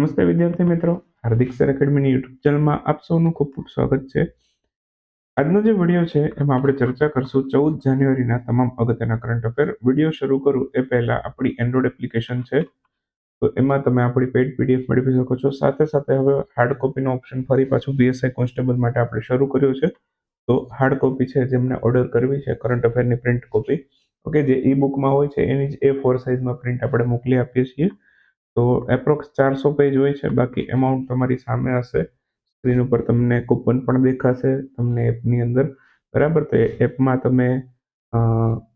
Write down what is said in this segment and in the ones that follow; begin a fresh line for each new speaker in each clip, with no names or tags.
નમસ્તે વિદ્યાર્થી મિત્રો, હાર્દિક સર એકેડમીની યુટ્યુબ ચેનલમાં આપ સૌનું ખૂબ ખૂબ સ્વાગત છે. આજનો જે વિડીયો છે એમાં આપણે ચર્ચા કરશું 14 જાન્યુઆરીના તમામ અગત્યના કરંટ અફેર. વિડીયો શરૂ કરું એ પહેલા આપણી એન્ડ્રોઇડ એપ્લિકેશન છે, તો એમાં તમે આપણી પેઇડ પીડીએફ મેળવી શકો છો. સાથે સાથે હવે હાર્ડ કોપીનો ઓપ્શન ફરી પાછું બીએસઆઈ કોન્સ્ટેબલ માટે આપણે શરૂ કર્યો છે. તો હાર્ડ કોપી છે જેમને ઓર્ડર કરવી છે કરંટ અફેરની પ્રિન્ટ કોપી, ઓકે, જે ઈ બુકમાં હોય છે એની જ A4 સાઇઝમાં પ્રિન્ટ આપણે મોકલી આપીએ છીએ. તો એપ્રોક્સ 400 પેજ હોય છે. બાકી એમાઉન્ટ તમારી સામે હશે, સ્ક્રીન ઉપર તમને કૂપન પણ દેખાશે તમને એપની અંદર, બરાબર. તો એપમાં તમે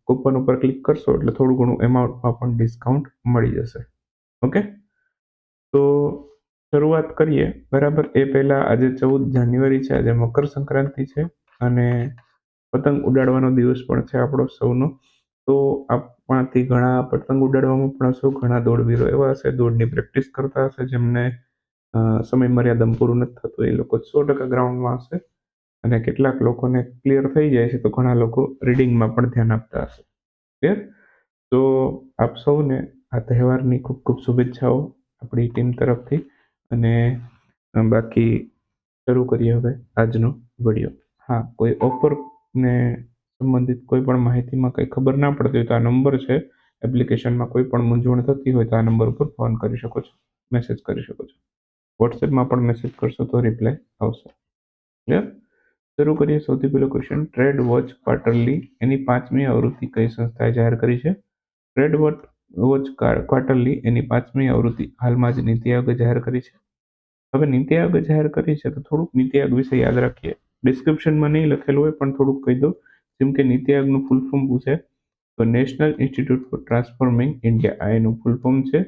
કૂપન ઉપર ક્લિક કરશો એટલે થોડું ઘણું એમાઉન્ટમાં પણ ડિસ્કાઉન્ટ મળી જશે. ઓકે, તો શરૂઆત કરીએ, બરાબર. એ પહેલાં આજે 14 જાન્યુઆરી છે, આજે મકર સંક્રાંતિ છે અને પતંગ ઉડાડવાનો દિવસ પણ છે આપણો સૌનો. તો આપણાથી ઘણા પતંગ ઉડાડવામાં પણ હશો, ઘણા દોડવીરો એવા હશે, દોડની પ્રેક્ટિસ કરતા હશે જેમને સમય મર્યાદામાં પૂરું નથી થતું, એ લોકો 100% ગ્રાઉન્ડમાં હશે. અને કેટલાક લોકોને ક્લિયર થઈ જાય છે, તો ઘણા લોકો રીડિંગમાં પણ ધ્યાન આપતા હશે. ક્લિયર? તો આપ સૌને આ તહેવારની ખૂબ ખૂબ શુભેચ્છાઓ આપણી ટીમ તરફથી. અને બાકી શરૂ કરીએ હવે આજનો વિડીયો. હા, કોઈ ઓફરને સંબંધિત કોઈ પણ માહિતીમાં કંઈ ખબર ના પડતી હોય તો આ નંબર છે, એપ્લિકેશનમાં કોઈ પણ મૂંઝવણ થતી હોય તો આ નંબર ઉપર ફોન કરી શકો છો, મેસેજ કરી શકો છો. વોટ્સએપમાં પણ મેસેજ કરશો તો રિપ્લાય આવશે. ક્લિયર? શરૂ કરીએ. સૌથી પહેલો ક્વેશ્ચન, ટ્રેડ વોચ ક્વાર્ટરલી એની 5મી આવૃત્તિ કઈ સંસ્થાએ જાહેર કરી છે? ટ્રેડ વોચ ક્વાર્ટરલી એની 5મી આવૃત્તિ હાલમાં જ નીતિ આયોગે જાહેર કરી છે. હવે નીતિ આયોગે જાહેર કરી છે તો થોડુંક નીતિ આયોગ વિશે યાદ રાખીએ. ડિસ્ક્રિપ્શનમાં નહીં લખેલું હોય પણ થોડુંક કહી દો. જેમ કે નીતિ આયોગનું ફૂલ ફોર્મ પૂછે તો national institute for transforming India, આ એનું ફૂલ ફોર્મ છે.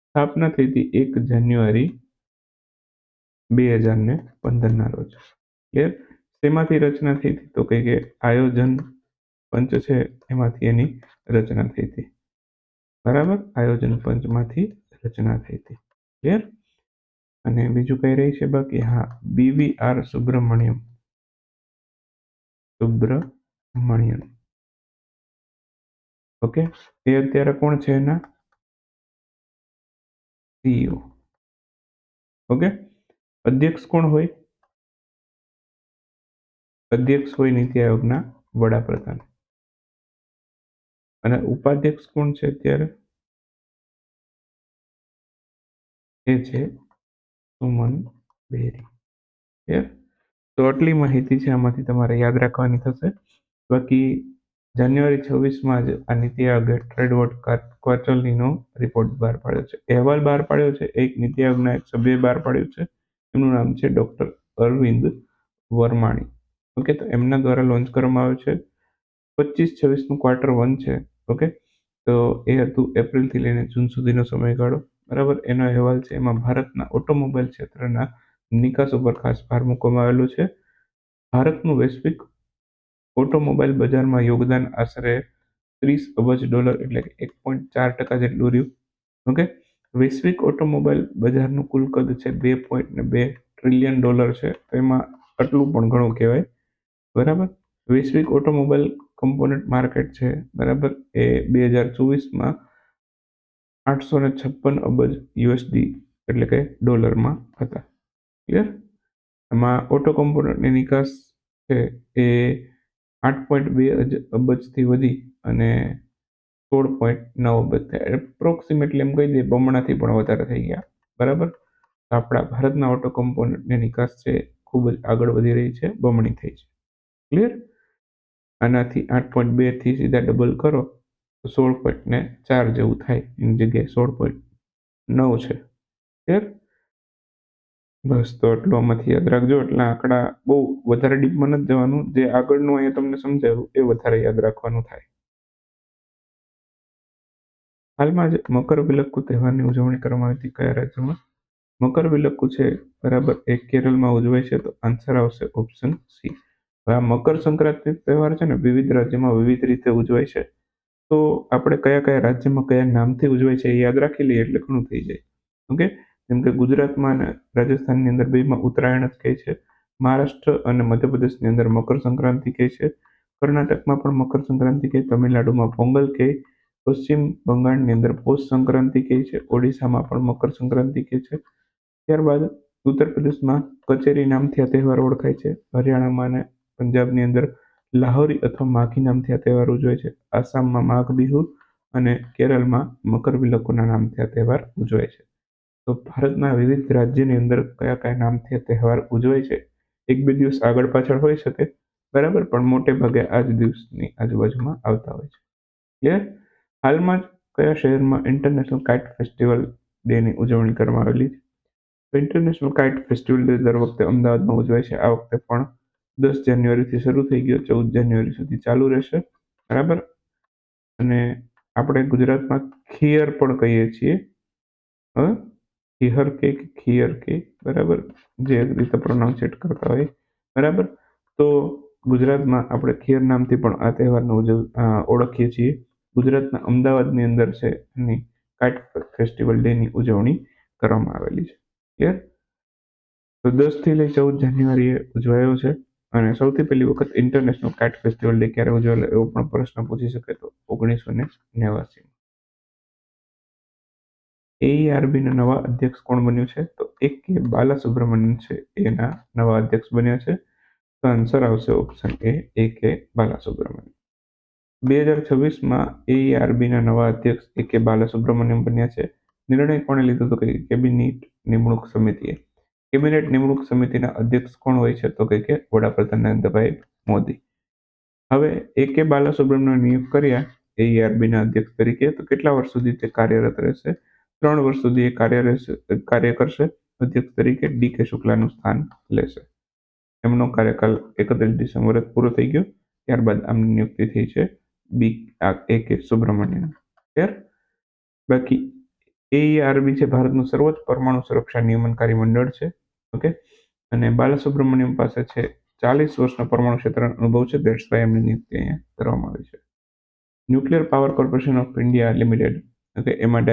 સ્થાપના થઈ હતી 1 જાન્યુઆરી 2015ના રોજ. ક્લિયર? શેમાંથી રચના થઈ હતી? તો કે આયોજન પંચ છે એમાંથી એની રચના થઈ હતી, બરાબર. આયોજન પંચમાંથી રચના થઈ હતી. ક્લિયર? અને બીજું કઈ રહી છે બાકી? હા, BVR સુબ્રમણ્યમ. ઓકે, એ અત્યારે કોણ છે? એના CEO. ઓકે, અધ્યક્ષ કોણ હોય? અધ્યક્ષ હોય નીતિ આયોગના વડાપ્રધાન. અને ઉપાધ્યક્ષ કોણ છે અત્યારે? એ છે સુમન બેરી. ક્લિયર? તો આટલી માહિતી છે, આમાંથી તમારે યાદ રાખવાની થશે. બાકી જાન્યુઆરી 26માં જ આ નીતિ આયોગે ટ્રેડ વોચ ક્વાર્ટરલીનો રિપોર્ટ બહાર પાડ્યો છે, અહેવાલ બહાર પાડ્યો છે. એક નીતિ આયોગના એક સભ્યએ બહાર પાડ્યું છે, એમનું નામ છે ડોક્ટર અરવિંદ વર્માણી. ઓકે, તો એમના દ્વારા લોન્ચ કરવામાં આવ્યું છે. 25-26નું Q1 છે. ઓકે, તો એ હતું એપ્રિલથી લઈને જૂન સુધીનો સમયગાળો, બરાબર. એનો અહેવાલ છે, એમાં ભારતના ઓટોમોબાઈલ ક્ષેત્રના નિકાસ ઉપર ખાસ ભાર મૂકવામાં આવેલો છે. ભારતનું વૈશ્વિક ઓટોમોબાઈલ બજારમાં યોગદાન આશરે $30 અબજ, એટલે કે 1.4% જેટલું રહ્યું. ઓકે, વૈશ્વિક ઓટોમોબાઈલ બજારનું કુલ કદ છે $2.2 ટ્રિલિયન છે. તો એમાં આટલું પણ ઘણું કહેવાય, બરાબર. વૈશ્વિક ઓટોમોબાઈલ કમ્પોનન્ટ માર્કેટ છે, બરાબર, એ 2024માં $856 અબજ, એટલે કે ડોલરમાં હતા. ક્લિયર? એમાં ઓટો કમ્પોનન્ટની નિકાસ છે એ 8.2 અબજથી વધી અને 16.9 અબજ થયા. એપ્રોક્સિમેટલી એમ કહી દઈએ બમણાથી પણ વધારે થઈ ગયા, બરાબર. આપણા ભારતના ઓટો કમ્પોનન્ટની નિકાસ છે ખૂબ જ આગળ વધી રહી છે, બમણી થઈ છે. ક્લિયર? આનાથી 8.2 થી સીધા ડબલ કરો તો 16.4 જેવું થાય, એની જગ્યાએ 16.9 છે. ક્લિયર? બસ, તો એટલું આમાંથી યાદ રાખજો. એટલા આંકડા બહુ વધારે ડીપમાં નથી જવાનું, જે આગળનું અહીંયા તમને સમજાવ્યું એ વધારે યાદ રાખવાનું થાય. હાલમાં જ મકરવિલક્કુ તહેવારની ઉજવણી કરવામાં આવી હતી કયા રાજ્યમાં? મકરવિલક્કુ છે, બરાબર, એ કેરળમાં ઉજવાય છે. તો આન્સર આવશે ઓપ્શન સી. હવે આ મકર સંક્રાંતિ તહેવાર છે ને, વિવિધ રાજ્યમાં વિવિધ રીતે ઉજવાય છે. તો આપણે કયા કયા રાજ્યમાં કયા નામથી ઉજવાય છે એ યાદ રાખી લઈએ એટલે ઘણું થઈ જાય. ઓકે, જેમ કે ગુજરાતમાં અને રાજસ્થાનની અંદર બેમાં ઉત્તરાયણ જ કહે છે. મહારાષ્ટ્ર અને મધ્યપ્રદેશની અંદર મકર સંક્રાંતિ કહે છે. કર્ણાટકમાં પણ મકર સંક્રાંતિ કહે, તમિલનાડુમાં પોંગલ કહે, પશ્ચિમ બંગાળની અંદર પોષ સંક્રાંતિ કહે છે, ઓડિશામાં પણ મકર સંક્રાંતિ કહે છે, ત્યારબાદ ઉત્તર પ્રદેશમાં કચેરી નામથી આ તહેવાર ઓળખાય છે. હરિયાણામાં અને પંજાબની અંદર લાહોરી અથવા માઘી નામથી આ તહેવાર ઉજવાય છે. આસામમાં માઘ બિહુ અને કેરળમાં મકરવિલક્કુના નામથી આ તહેવાર ઉજવાય છે. તો ભારતના વિવિધ રાજ્યની અંદર કયા કયા નામથી આ તહેવાર ઉજવાય છે, એક બે દિવસ આગળ પાછળ હોઈ શકે, બરાબર, પણ મોટે ભાગે આ જ દિવસની આજુબાજુમાં આવતા હોય છે. ક્લિયર? હાલમાં જ કયા શહેરમાં ઇન્ટરનેશનલ કાઇટ ફેસ્ટિવલ ડેની ઉજવણી કરવામાં આવેલી છે? તો ઇન્ટરનેશનલ કાઇટ ફેસ્ટિવલ ડે દર વખતે અમદાવાદમાં ઉજવાય છે. આ વખતે પણ 10 જાન્યુઆરીથી શરૂ થઈ ગયો, 14 જાન્યુઆરી સુધી ચાલુ રહેશે, બરાબર. અને આપણે ગુજરાતમાં ખિયર પણ કહીએ છીએ. ખિહર કે ખિયર કે, બરાબર, જે રીતે પ્રોનાઉન્સિએટ કરતા હોય, બરાબર. તો ગુજરાતમાં આપણે ખિયર નામથી પણ આ તહેવારને ઓળખીએ છીએ. ગુજરાતના અમદાવાદની અંદર છે એની કાઇટ ફેસ્ટિવલ ડેની ઉજવણી કરવામાં આવેલી છે. ક્લિયર? તો 10 થી લઈ 14 જાન્યુઆરીએ ઉજવાયો છે. અને સૌથી પહેલી વખત ઇન્ટરનેશનલ કાઇટ ફેસ્ટિવલ ડે ક્યારે ઉજવાયેલો એવો પણ પ્રશ્ન પૂછી શકે તો 1989. AERBના નવા અધ્યક્ષ કોણ બન્યું છે? તો A.K. બાલાસુબ્રમણ્યન છે એના નવા અધ્યક્ષ બન્યા છે. તો આન્સર આવશે ઓપ્શન એ, A.K. બાલાસુબ્રમણ્યન. 2026માં AERBના નવા અધ્યક્ષ A.K. બાલાસુબ્રમણ્યમ બન્યા છે. નિર્ણય કોણે લીધો? તો કે કેબિનેટ નિમણૂક સમિતિએ. કેબિનેટ નિમણૂક સમિતિના અધ્યક્ષ કોણ હોય છે? તો કે વડાપ્રધાન નરેન્દ્રભાઈ મોદી. હવે A.K. બાલાસુબ્રમણ્યમ નિયુક્ત કર્યા AERBના અધ્યક્ષ તરીકે, તો કેટલા વર્ષ સુધી તે કાર્યરત રહેશે? 3 વર્ષ સુધી એ કાર્ય કરશે અધ્યક્ષ તરીકે. D.K. શુક્લાનું સ્થાન લેશે. એમનો કાર્યકાલ 31 ડિસેમ્બરે પૂરો થઈ ગયો. ત્યારબાદ આમની નિયુક્તિ થઈ છે A.K. સુબ્રમણ્યમ. ક્લિયર? બાકી AERB છે ભારતનું સર્વોચ્ચ પરમાણુ સુરક્ષા નિયમનકારી મંડળ છે. ઓકે. અને બાલાસુબ્રમણ્યમ પાસે છે 40 વર્ષનો પરમાણુ ક્ષેત્રનો અનુભવ છે. દેટ્સ વાય એમની નિયુક્તિ અહીંયા કરવામાં આવી છે. Nuclear power corporation of India limited, okay, એમાં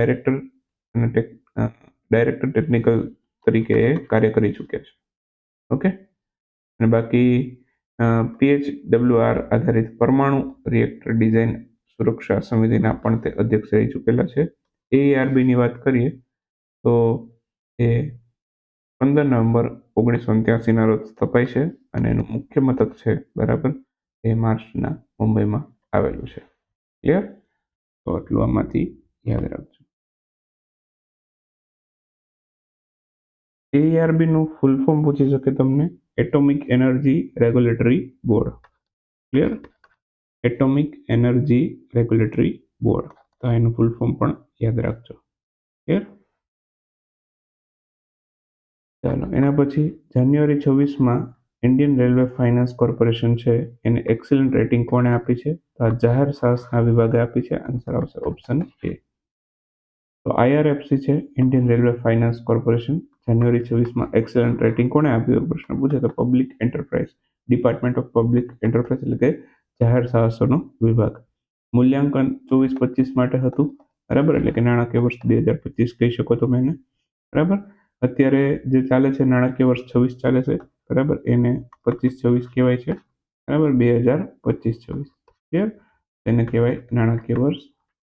ડાયરેક્ટર ટેકનિકલ તરીકે એ કાર્ય કરી ચૂક્યા છે. ઓકે. અને બાકી PHWR આધારિત પરમાણુ રિએક્ટર ડિઝાઇન સુરક્ષા સમિતિના પણ તે અધ્યક્ષ રહી ચૂકેલા છે. AERBની વાત કરીએ તો એ 15 નવેમ્બર 1989ના રોજ સ્થપાય છે અને એનું મુખ્ય મથક છે, બરાબર, એ મહારાષ્ટ્રના મુંબઈમાં આવેલું છે. ક્લિયર? તો આટલું આમાંથી યાદ રાખજો. AERBનું ફૂલ ફોર્મ પૂછી શકે તમને. Atomic energy regulatory board. Clear? Atomic energy regulatory board. તો એનું ફૂલ ફોર્મ પણ યાદ રાખજો. ક્લિયર? ચાલો, એના પછી જાન્યુઆરી 26માં ઇન્ડિયન રેલવે ફાઇનાન્સ કોર્પોરેશન છે એને એક્સિલન્ટ રેટિંગ કોણે આપી છે? તો આ જાહેર સાહસના વિભાગે આપી છે. આન્સર આવશે ઓપ્શન એ. તો IRFC છે ઇન્ડિયન રેલવે ફાઇનાન્સ કોર્પોરેશન. જાન્યુઆરી 26માં એક્સિલન્ટ રેટિંગ કોણે આપ્યું પ્રશ્ન પૂછે તો public enterprise department of public enterprise, એટલે કે જાહેર સાહસોનો વિભાગ. મૂલ્યાંકન 24-25 માટે હતું, બરાબર, એટલે કે નાણાકીય વર્ષ 2025 કહી શકો તમે એને, બરાબર. અત્યારે જે ચાલે છે નાણાકીય વર્ષ 26 ચાલે છે, બરાબર, એને 25-26 કહેવાય છે, બરાબર, 2025-26. ક્લિયર? એને કહેવાય નાણાકીય વર્ષ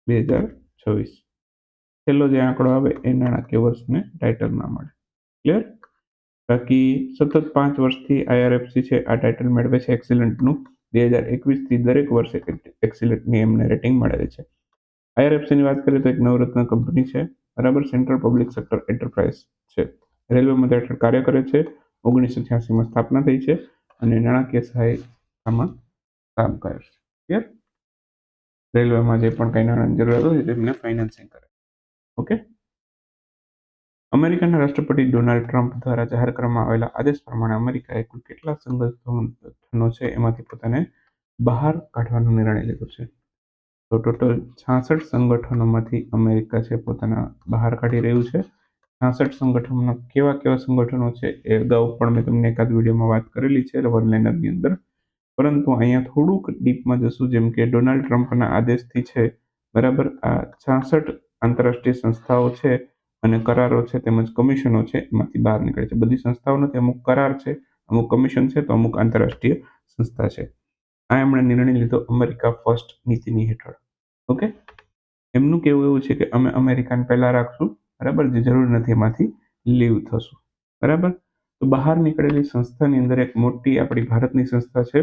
2026. છેલ્લો જે આંકડો આવે એ નાણાકીય વર્ષને ટાઇટલમાં મળે. ક્લિયર? બાકી સતત 5 વર્ષથી IRFC છે આ ટાઇટલ મેળવે છે એક્સિલન્ટનું. 2021થી દરેક વર્ષે એક્સિલન્ટની એમને રેટિંગ મળેલી છે. IRFCની વાત કરીએ તો એક નવરત્ન કંપની છે, બરાબર, સેન્ટ્રલ પબ્લિક સેક્ટર એન્ટરપ્રાઇઝ છે. રેલવેમાં હેઠળ કાર્ય કરે છે. 1986માં સ્થાપના થઈ છે અને નાણાકીય સહાયતામાં કામ કરે છે. ક્લિયર? રેલવેમાં જે પણ કંઈ નાણાંની જરૂરિયાત હોય તેમને ફાઇનાન્સિંગ કરે. ઓકે. અમેરિકાના રાષ્ટ્રપતિ ડોનાલ્ડ ટ્રમ્પ દ્વારા જાહેર કરવામાં આવેલા આદેશ પ્રમાણે અમેરિકાએ કુલ કેટલા સંગઠનો છે એમાંથી પોતાને બહાર કાઢવાનો નિર્ણય લીધો છે? તો ટોટલ 66 સંગઠનોમાંથી અમેરિકા છે પોતાના બહાર કાઢી રહ્યું છે. 66 સંગઠનો કેવા કેવા સંગઠનો છે એ અગાઉ પણ મેં તમને એકાદ વિડીયોમાં વાત કરેલી છે વન લાઇનરની અંદર, પરંતુ અહીંયા થોડુંક ડીપમાં જશું. જેમ કે ડોનાલ્ડ ટ્રમ્પના આદેશથી છે, બરાબર, આ 66 આંતરરાષ્ટ્રીય સંસ્થાઓ છે અને કરારો છે તેમજ કમિશનો છે એમાંથી બહાર નીકળે છે. બધી સંસ્થાઓ નથી, અમુક કરાર છે, અમુક કમિશન છે, તો અમુક આંતરરાષ્ટ્રીય સંસ્થા છે. આ એમણે નિર્ણય લીધો અમેરિકા ફર્સ્ટ નીતિની હેઠળ. ઓકે. એમનું કહેવું એવું છે કે અમે અમેરિકાને પહેલા રાખશું, બરાબર, જે જરૂર નથી એમાંથી લીવ થશું. બરાબર. તો બહાર નીકળેલી સંસ્થાની અંદર એક મોટી આપણી ભારતની સંસ્થા છે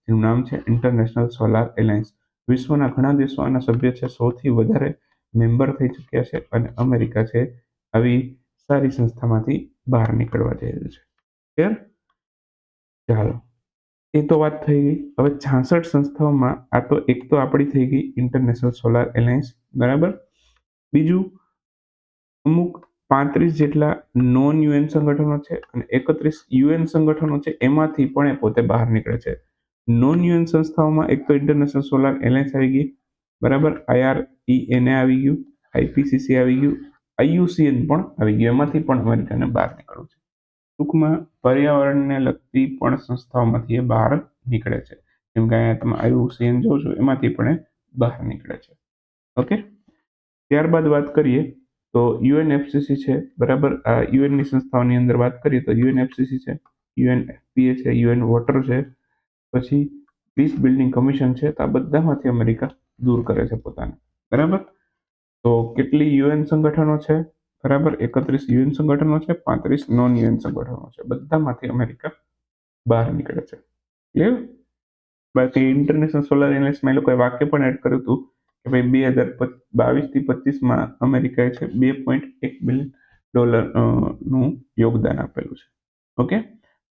જેનું નામ છે ઇન્ટરનેશનલ સોલાર એલાયન્સ. વિશ્વના ઘણા દેશો આના સભ્ય છે. સૌથી વધારે મેમ્બર થઈ ચૂક્યા છે અને અમેરિકા છે આવી સારી સંસ્થામાંથી બહાર નીકળવા જઈ રહ્યું છે. ક્લિયર? ચાલો, એ તો વાત થઈ ગઈ. હવે 66 સંસ્થાઓમાં આ તો એક તો આપણી થઈ ગઈ ઇન્ટરનેશનલ સોલાર એલાયન્સ. બરાબર. બીજું, અમુક 35 જેટલા નોન યુએન સંગઠનો છે અને 31 યુએન સંગઠનો છે. એમાંથી પણ એ પોતે બહાર નીકળે છે. નોન યુએન સંસ્થાઓમાં એક તો ઇન્ટરનેશનલ સોલાર એલાયન્સ આવી ગઈ. બરાબર. IRENA આવી ગયું, IPCC આવી ગયું, IUCN પણ આવી ગયું. એમાંથી પણ અમેરિકાને બહાર નીકળવું છે. ટૂંકમાં પર્યાવરણને લગતી પણ સંસ્થાઓમાંથી એ બહાર નીકળે છે. જેમ કે અહીંયા તમે IUCN જોવો છો, એમાંથી પણ એ બહાર નીકળે છે. ઓકે. ત્યારબાદ વાત કરીએ તો UNFCCC છે. બરાબર. આ યુએનની સંસ્થાઓની અંદર વાત કરીએ તો UNFCCC છે, UNFPA છે, UN વોટર છે, પછી પીસ બિલ્ડિંગ કમિશન છે. તો આ બધામાંથી અમેરિકા દૂર કરે છે પોતાને. બરાબર. તો કેટલી યુએન સંગઠનો છે? બરાબર. 31 યુએન સંગઠનો છે, 35 નોન યુએન સંગઠનો છે. બધામાંથી અમેરિકા બહાર નીકળે છે. ક્લિયર? બાકી ઇન્ટરનેશનલ સોલાર એલાયન્સમાં એ લોકોએ વાક્ય પણ એડ કર્યું હતું કે ભાઈ 2022 થી 25માં અમેરિકાએ છે $2.1 બિલિયન નું યોગદાન આપેલું છે. ઓકે.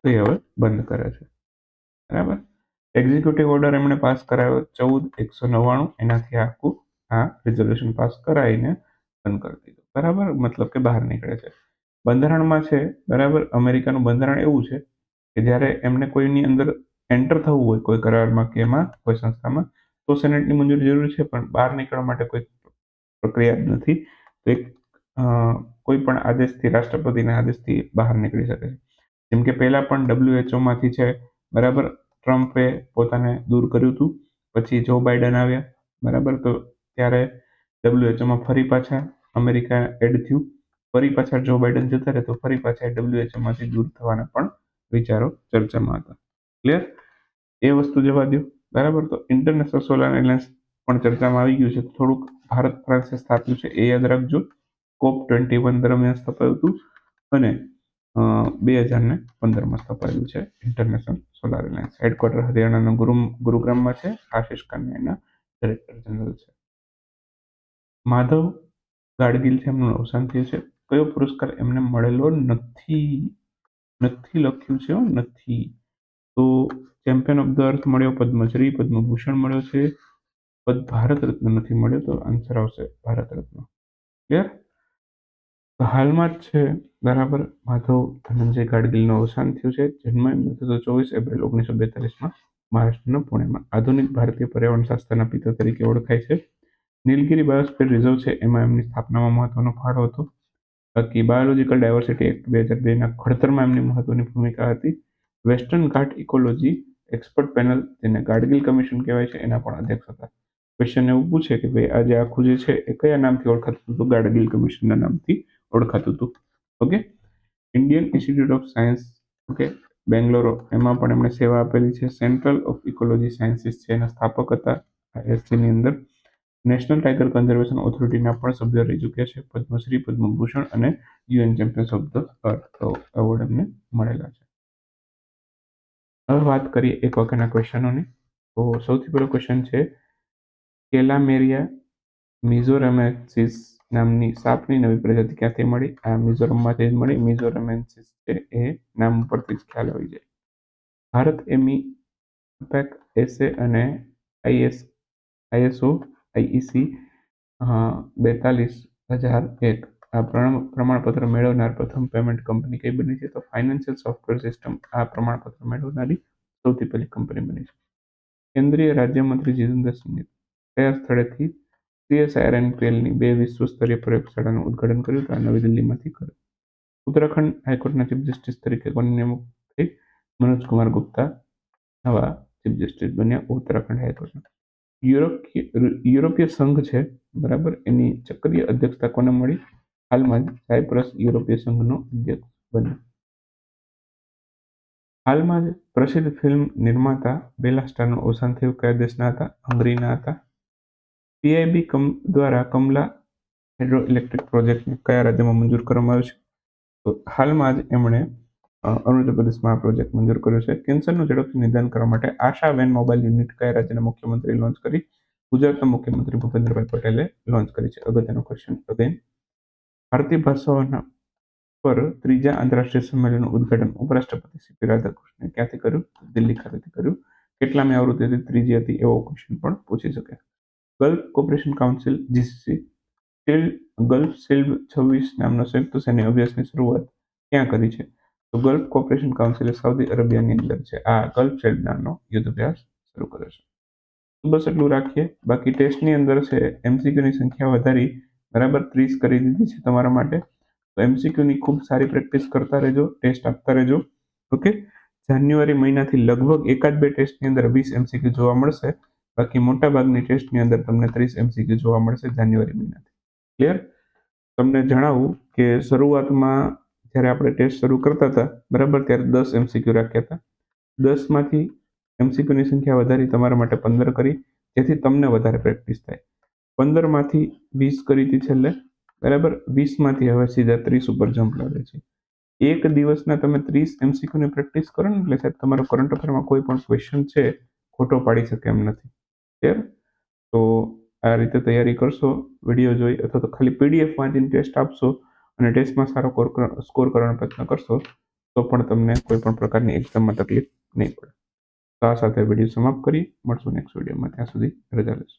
તો એ હવે બંધ કરે છે. બરાબર. એક્ઝિક્યુટિવ ઓર્ડર એમણે પાસ કરાવ્યો 14/199. એનાથી આખું આ રિઝોલ્યુશન પાસ કરાવીને બંધ કરી દીધું. બરાબર. મતલબ કે બહાર નીકળે છે. બંધારણમાં છે. બરાબર. અમેરિકાનું બંધારણ એવું છે કે જ્યારે એમને કોઈની અંદર એન્ટર થવું હોય કોઈ કરારમાં કે એમાં કોઈ સંસ્થામાં, તો સેનેટની મંજૂરી જરૂરી છે, પણ બહાર નીકળવા માટે કોઈ પ્રક્રિયા જ નથી. તો એક કોઈ પણ આદેશથી, રાષ્ટ્રપતિના આદેશથી બહાર નીકળી શકે છે. જેમ કે પહેલા પણ WHO છે. બરાબર. ટ્રમ્પે પોતાને દૂર કર્યું હતું. પછી જો બાઇડન આવ્યા. બરાબર. તો ત્યારે WHO ફરી પાછા અમેરિકા એડ થયું. ફરી પાછા જો બાઇડન જતા રહે તો ફરી પાછા WHO દૂર થવાના પણ વિચારો ચર્ચામાં હતા. ક્લિયર? એ વસ્તુ જવા દો. બરાબર. તો ઇન્ટરનેશનલ સોલાર એલાયન્સ પણ ચર્ચામાં આવી ગયું છે. થોડુંક ભારત ફ્રાન્સે સ્થાપ્યું છે એ યાદ રાખજો. COP21 દરમિયાન સ્થપાયું હતું અને 2015માં સ્થપાયેલું છે ઇન્ટરનેશનલ સોલાર એલાયન્સ. હેડક્વાર્ટર હરિયાણાના ગુરુગ્રામમાં છે. આશિષ કાન્યા એના ડાયરેક્ટર જનરલ છે. માધવ ગાડગીલ છે, એમનું અવસાન થયું છે. કયો પુરસ્કાર એમને મળેલો નથી? નથી લખ્યું છે. નથી. તો ચેમ્પિયન ઓફ ધ અર્થ મળ્યો, પદ્મશ્રી, પદ્મભૂષણ મળ્યો છે, ભારત રત્ન નથી મળ્યો. તો આન્સર આવશે ભારત રત્ન. ક્લિયર? તો હાલમાં જ છે. બરાબર. માધવ ધનંજય ગાડગીલનું અવસાન થયું છે. જન્મ એમનો થયો 24 એપ્રિલ 1942માં મહારાષ્ટ્રના પુણેમાં. આધુનિક ભારતીય પર્યાવરણ શાસ્ત્રના પિતા તરીકે ઓળખાય છે. નીલગિરી બાયોસ્ફિયર રિઝર્વ છે એમાં એમની સ્થાપનામાં મહત્વનો ફાળો હતો. બાકી બાયોલોજીકલ ડાયવર્સિટી એક્ટ 2002ના ઘડતરમાં એમની મહત્વની ભૂમિકા હતી. વેસ્ટર્ન ઘાટ ઇકોલોજી એક્સપર્ટ પેનલ, જેને ગાડગીલ કમિશન કહેવાય છે, એના પણ અધ્યક્ષ હતા. ક્વેશ્ચન એવું પૂછે કે ભાઈ આજે આખું જે છે એ કયા નામથી ઓળખાતું હતું? ગાડગીલ કમિશનના નામથી ઓળખાતું હતું. Okay. Indian institute of science, okay, Bangalore, એમાં પણ એમણે સેવા આપેલી છે. સેન્ટ્રલ ઓફ ઇકોલોજી સાયન્સીસ છે, એના સ્થાપક હતા ISCની અંદર. નેશનલ ટાઈગર કન્ઝર્વેશન ઓથોરિટીના પણ સભ્ય રહી ચૂક્યા છે. પદ્મશ્રી, પદ્મભૂષણ અને UN champions of the earth award એમને મળેલા છે. હવે વાત કરીએ એક વાક્યના ક્વેશ્ચનોની. તો સૌથી પહેલો ક્વેશ્ચન છે કેલામેરિયા મિઝોરમેન્સિસ નામની સાપની નવી પ્રજાતિ ક્યાંથી મળી? આ મિઝોરમમાંથી જ મળી. મિઝોરમેન્સિસ છે એ નામ પરથી જ ખ્યાલ આવી જાય. ભારત એમી, અપેક, એસે અને ISO IEC 42,001 આ પ્રમાણપત્ર મેળવનાર પ્રથમ પેમેન્ટ કંપની કઈ બની છે? તો ફાઇનાન્શિયલ સોફ્ટવેર સિસ્ટમ આ પ્રમાણપત્ર મેળવનારી સૌથી પહેલી કંપની બની છે. કેન્દ્રીય રાજ્યમંત્રી જીતેન્દ્ર સિંહે કયા સ્થળેથી CSIRNPLની 2 વિશ્વ સ્તરીય પ્રયોગશાળાનું ઉદ્ઘાટન કર્યું? તો આ નવી દિલ્હીમાંથી કર્યું. ઉત્તરાખંડ હાઈકોર્ટના ચીફ જસ્ટિસ તરીકે કોની નિમણૂક થઈ? મનોજ કુમાર ગુપ્તા નવા ચીફ જસ્ટિસ બન્યા ઉત્તરાખંડ હાઈકોર્ટના. યુરોપીય સંઘ છે. બરાબર. એની ચક્રીય અધ્યક્ષતા કોને મળી? હાલમાં જ સાયપ્રસ યુરોપીય સંઘનો અધ્યક્ષ બન્યો. હાલમાં જ પ્રસિદ્ધ ફિલ્મ નિર્માતા બેલા સ્ટારનું અવસાન થયું. કયા દેશના હતા? હંગરીના હતા. PIB દ્વારા કમલા હાઇડ્રો ઇલેક્ટ્રિક પ્રોજેક્ટને કયા રાજ્યમાં મંજૂર કરવામાં આવ્યું છે? તો હાલમાં જ એમણે અરુણાચલ પ્રદેશમાં આ પ્રોજેક્ટ મંજૂર કર્યો છે. કેન્સરનું ઝડપથી નિદાન કરવા માટે આશા વેન મોબાઈલ યુનિટ કયા રાજ્યના મુખ્યમંત્રી લોન્ચ કરી? ગુજરાતના મુખ્યમંત્રી ભૂપેન્દ્રભાઈ પટેલે લોન્ચ કરી છે. અગત્યનો ક્વેશ્ચન અગેન. ભારતીય ભાષાઓના પર ત્રીજા આંતરરાષ્ટ્રીય સંમેલનનું ઉદ્ઘાટન ઉપરાષ્ટ્રપતિ સીપી રાધાકૃષ્ણને ક્યાંથી કર્યું? દિલ્હી ખાતેથી કર્યું. કેટલામી આવૃત્તિ હતી? ત્રીજી હતી. એવો ક્વેશ્ચન પણ પૂછી શકે. Gulf corporation council GCC gulf shield 26 નામના સંયુક્ત સૈન્ય અભ્યાસની શરૂઆત ક્યાં કરી છે? તો ગલ્ફ કોર્પોરેશન કાઉન્સિલે સાઉદી અરેબિયાની અંદર છે આ ગલ્ફ શિલ્ડ નામનો યુદ્ધ અભ્યાસ શરૂ કર્યો છે. તો બસ એટલું રાખીએ. બાકી ટેસ્ટની અંદર છે એમસીક્યુની સંખ્યા વધારી બરાબર 30 કરી દીધી છે તમારા માટે. તો એમસીક્યુની ખૂબ સારી પ્રેક્ટિસ કરતા રહેજો, ટેસ્ટ આપતા રહેજો. ઓકે, જાન્યુઆરી મહિનાથી લગભગ એકાદ બે ટેસ્ટની અંદર 20 એમસીક્યુ જોવા મળશે. બાકી મોટાભાગની ટેસ્ટની અંદર તમને 30 એમસીક્યુ જોવા મળશે જાન્યુઆરી મહિનાથી. ક્લિયર? તમને જણાવું કે શરૂઆતમાં જ્યારે આપણે ટેસ્ટ શરૂ કરતા હતા બરાબર, ત્યારે 10 એમસીક્યુ રાખ્યા હતા. 10માંથી એમસીક્યુની સંખ્યા વધારી તમારા માટે 15 કરી, જેથી તમને વધારે પ્રેક્ટિસ થાય. 15માંથી 20 કરી હતી છેલ્લે બરાબર. 20માંથી હવે સીધા 30 ઉપર જમ્પ લાગે છે. એક દિવસના તમે 30 એમસીક્યુની પ્રેક્ટિસ કરો ને એટલે સાહેબ તમારો કરંટ અફેરમાં કોઈ પણ ક્વેશ્ચન છે ખોટો પાડી શકે એમ નથી. ક્લિયર? તો આ રીતે તૈયારી કરશો વિડીયો જોઈ, અથવા તો ખાલી પીડીએફ વાંચીને ટેસ્ટ આપશો અને ટેસ્ટમાં સારો સ્કોર કરવાનો પ્રયત્ન કરશો તો પણ તમને કોઈ પણ પ્રકારની એક્ઝામમાં તકલીફ નહીં પડે. તો આ સાથે વિડીયો સમાપ્ત કરી મળશું નેક્સ્ટ વિડીયોમાં. ત્યાં સુધી રજા લેશો.